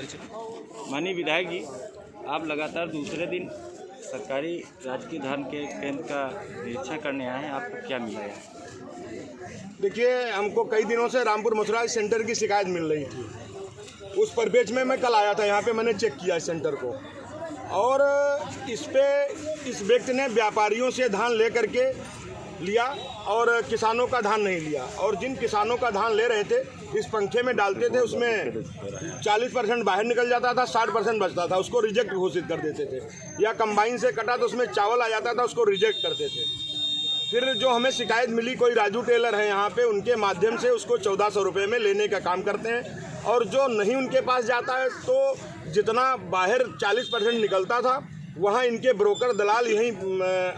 माननीय विधायक जी, आप लगातार दूसरे दिन सरकारी राजकीय धान के केंद्र का निरीक्षण करने आए हैं, आपको क्या मिला है? देखिए, हमको कई दिनों से रामपुर मथुरा सेंटर की शिकायत मिल रही थी। उस परिपेक्ष में मैं कल आया था यहाँ पे, मैंने चेक किया इस सेंटर को, और इस व्यक्ति ने व्यापारियों से धान ले करके लिया और किसानों का धान नहीं लिया। और जिन किसानों का धान ले रहे थे, इस पंखे में डालते थे, उसमें 40% बाहर निकल जाता था, 60% बचता था, उसको रिजेक्ट घोषित कर देते थे। या कंबाइन से कटा तो उसमें चावल आ जाता था, उसको रिजेक्ट करते थे। फिर जो हमें शिकायत मिली, कोई राजू टेलर है यहाँ पे, उनके माध्यम से उसको 1400 रुपये में लेने का काम करते हैं। और जो नहीं उनके पास जाता है, तो जितना बाहर 40% निकलता था, वहाँ इनके ब्रोकर दलाल यहीं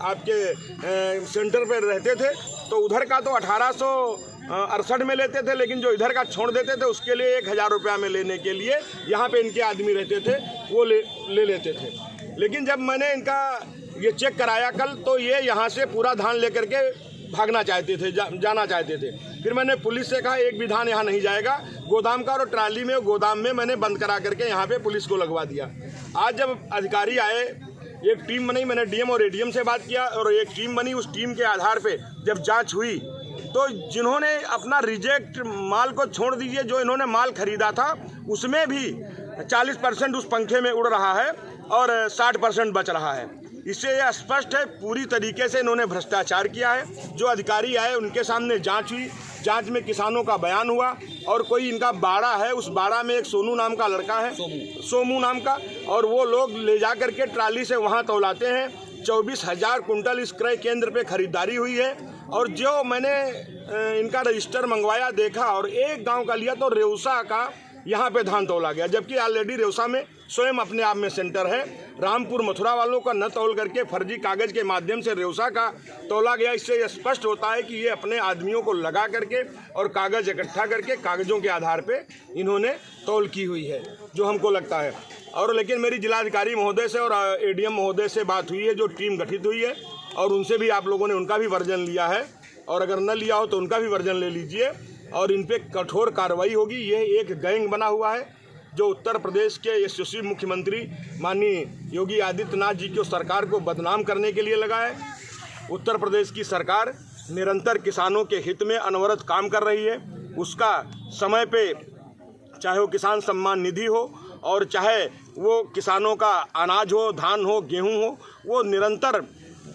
आपके सेंटर पर रहते थे, तो उधर का तो 1868 में लेते थे, लेकिन जो इधर का छोड़ देते थे उसके लिए 1000 रुपया में लेने के लिए यहाँ पे इनके आदमी रहते थे, वो ले लेते थे। लेकिन जब मैंने इनका ये चेक कराया कल, तो ये यहाँ से पूरा धान लेकर के भागना चाहते थे, जाना चाहते थे। फिर मैंने पुलिस से कहा एक भी धान यहाँ नहीं जाएगा, गोदाम का और ट्राली में गोदाम में मैंने बंद करा करके यहाँ पे पुलिस को लगवा दिया। आज जब अधिकारी आए, एक टीम बनी, मैंने डीएम और एडीएम से बात किया और एक टीम बनी। उस टीम के आधार पे जब जांच हुई, तो जिन्होंने अपना रिजेक्ट माल को छोड़ दीजिए, जो इन्होंने माल खरीदा था उसमें भी 40% उस पंखे में उड़ रहा है और 60% बच रहा है। इससे यह स्पष्ट है पूरी तरीके से इन्होंने भ्रष्टाचार किया है। जो अधिकारी आए उनके सामने जांच हुई, जांच में किसानों का बयान हुआ, और कोई इनका बाड़ा है, उस बाड़ा में एक सोनू नाम का लड़का है, सोमू नाम का, और वो लोग ले जा करके ट्राली से वहाँ तौलाते हैं। 24,000 कुंटल इस क्रय केंद्र पे खरीदारी हुई है। और जो मैंने इनका रजिस्टर मंगवाया, देखा, और एक गाँव का लिया तो रेउसा का यहाँ पे धान तौला गया, जबकि ऑलरेडी रेउसा में स्वयं अपने आप में सेंटर है। रामपुर मथुरा वालों का न तौल करके फर्जी कागज़ के माध्यम से रेउसा का तौला गया। इससे यह स्पष्ट होता है कि ये अपने आदमियों को लगा करके और कागज़ इकट्ठा करके कागज़ों के आधार पे इन्होंने तौल की हुई है, जो हमको लगता है। और लेकिन मेरी जिलाधिकारी महोदय से और एडीएम महोदय से बात हुई है, जो टीम गठित हुई है, और उनसे भी आप लोगों ने उनका भी वर्जन लिया है, और अगर न लिया हो तो उनका भी वर्जन ले लीजिए, और इन पे कठोर कार्रवाई होगी। ये एक गैंग बना हुआ है जो उत्तर प्रदेश के यशस्वी मुख्यमंत्री माननीय योगी आदित्यनाथ जी की सरकार को बदनाम करने के लिए लगा है। उत्तर प्रदेश की सरकार निरंतर किसानों के हित में अनवरत काम कर रही है। उसका समय पे, चाहे वो किसान सम्मान निधि हो और चाहे वो किसानों का अनाज हो, धान हो, गेहूँ हो, वो निरंतर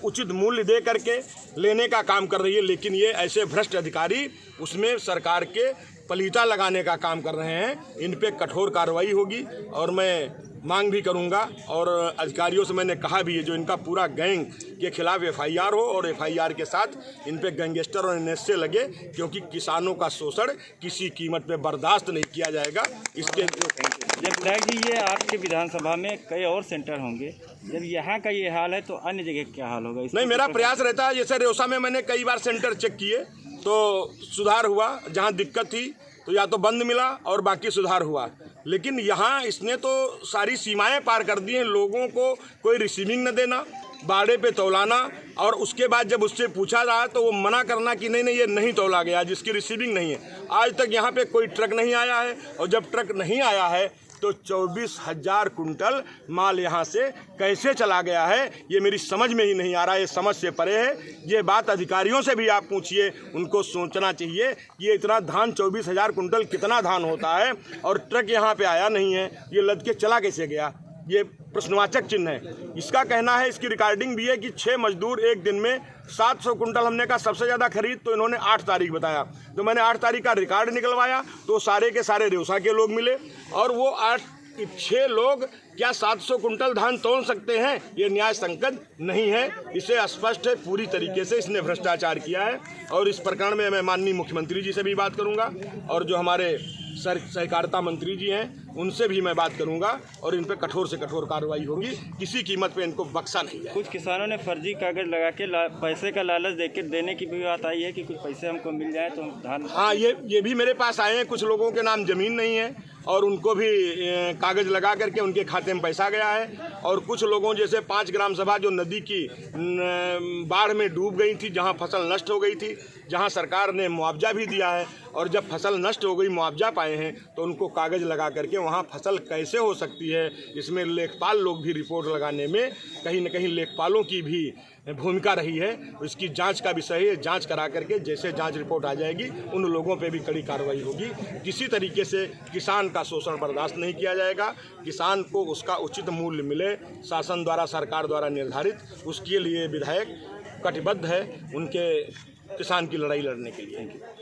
उचित मूल्य दे करके लेने का काम कर रही है। लेकिन ये ऐसे भ्रष्ट अधिकारी उसमें सरकार के पलीता लगाने का काम कर रहे हैं। इन पे कठोर कार्रवाई होगी, और मैं मांग भी करूंगा, और अधिकारियों से मैंने कहा भी है, जो इनका पूरा गैंग के खिलाफ एफआईआर हो, और एफआईआर के साथ इन पे गैंगस्टर और एनएसए लगे, क्योंकि किसानों का शोषण किसी कीमत पे बर्दाश्त नहीं किया जाएगा। इसके जब विधायक जी, ये आपके विधानसभा में कई और सेंटर होंगे, जब यहाँ का ये हाल है तो अन्य जगह क्या हाल होगा? नहीं, मेरा प्रयास रहता है, जैसे रेउसा में मैंने कई बार सेंटर चेक किए तो सुधार हुआ, जहाँ दिक्कत थी तो या तो बंद मिला और बाकी सुधार हुआ। लेकिन यहाँ इसने तो सारी सीमाएं पार कर दी हैं। लोगों को कोई रिसीविंग न देना, बाड़े पे तौलाना, और उसके बाद जब उससे पूछा रहा तो वो मना करना कि नहीं ये नहीं तौला गया, जिसकी रिसीविंग नहीं है। आज तक यहाँ पे कोई ट्रक नहीं आया है, और जब ट्रक नहीं आया है तो 24,000 कुंटल माल यहाँ से कैसे चला गया है, ये मेरी समझ में ही नहीं आ रहा है। ये समझ से परे है। ये बात अधिकारियों से भी आप पूछिए, उनको सोचना चाहिए कि ये इतना धान 24,000 कुंटल कितना धान होता है, और ट्रक यहाँ पे आया नहीं है, ये लद के चला कैसे गया? ये प्रश्नवाचक चिन्ह है। इसका कहना है, इसकी रिकॉर्डिंग भी है कि 6 मजदूर एक दिन में 700 कुंटल, हमने कहा सबसे ज़्यादा खरीद, तो इन्होंने 8 तारीख बताया। तो मैंने 8 तारीख का रिकॉर्ड निकलवाया, तो सारे के सारे रेउसा के लोग मिले, और वो 6 लोग क्या 700 कुंटल धान तोल सकते हैं? ये न्याय संगत नहीं है। इसे स्पष्ट है पूरी तरीके से इसने भ्रष्टाचार किया है। और इस प्रकरण में मैं माननीय मुख्यमंत्री जी से भी बात करूंगा, और जो हमारे सहकारिता मंत्री जी हैं उनसे भी मैं बात करूंगा, और इन पे कठोर से कठोर कार्रवाई होगी। किसी कीमत पे इनको बख्शा नहीं है। कुछ किसानों ने फर्जी कागज लगा के पैसे का लालच देने की भी बात आई है कि कुछ पैसे हमको मिल जाए तो हम धान। हाँ, ये भी मेरे पास आए हैं। कुछ लोगों के नाम ज़मीन नहीं है, और उनको भी कागज़ लगा करके उनके खाते में पैसा गया है। और कुछ लोगों जैसे 5 ग्राम सभा जो नदी की बाढ़ में डूब गई थी, जहाँ फसल नष्ट हो गई थी, जहां सरकार ने मुआवजा भी दिया है, और जब फसल नष्ट हो गई मुआवजा पाए हैं तो उनको कागज़ लगा करके वहां फसल कैसे हो सकती है, इसमें लेखपाल लोग भी रिपोर्ट लगाने में कहीं न कहीं लेखपालों की भी भूमिका रही है। इसकी जांच का विषय है, जांच करा करके जैसे जांच रिपोर्ट आ जाएगी उन लोगों पे भी कड़ी कार्रवाई होगी। किसी तरीके से किसान का शोषण बर्दाश्त नहीं किया जाएगा। किसान को उसका उचित मूल्य मिले, शासन द्वारा, सरकार द्वारा निर्धारित, उसके लिए विधायक कटिबद्ध है उनके किसान की लड़ाई लड़ने के लिए।